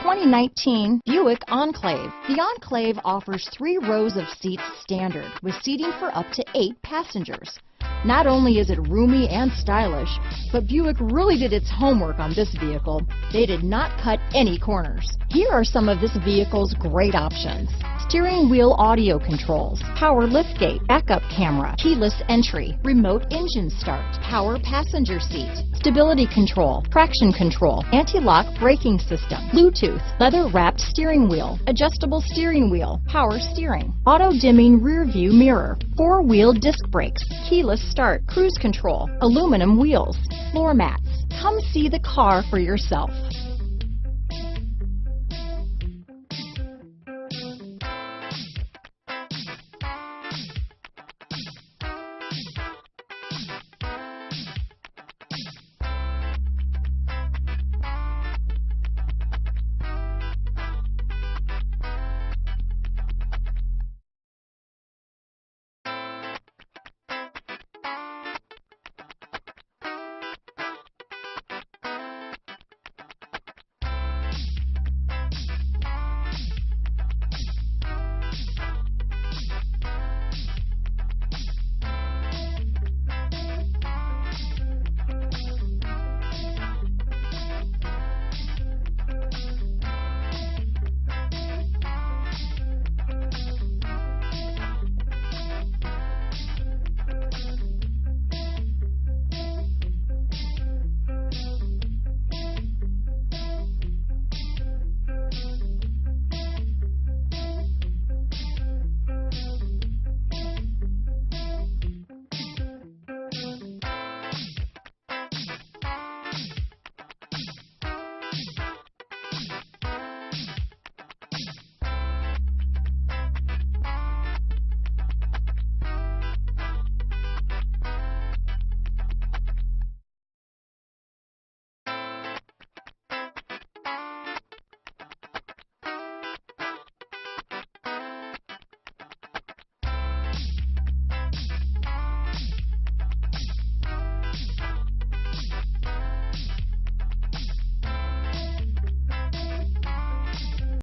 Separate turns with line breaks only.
2019 Buick Enclave. The Enclave offers 3 rows of seats standard, with seating for up to 8 passengers. Not only is it roomy and stylish, but Buick really did its homework on this vehicle. They did not cut any corners. Here are some of this vehicle's great options: steering wheel audio controls, power liftgate, backup camera, keyless entry, remote engine start, power passenger seat, stability control, traction control, anti-lock braking system, Bluetooth, leather-wrapped steering wheel, adjustable steering wheel, power steering, auto-dimming rear view mirror, 4-wheel disc brakes, keyless start, cruise control, aluminum wheels, floor mats. Come see the car for yourself.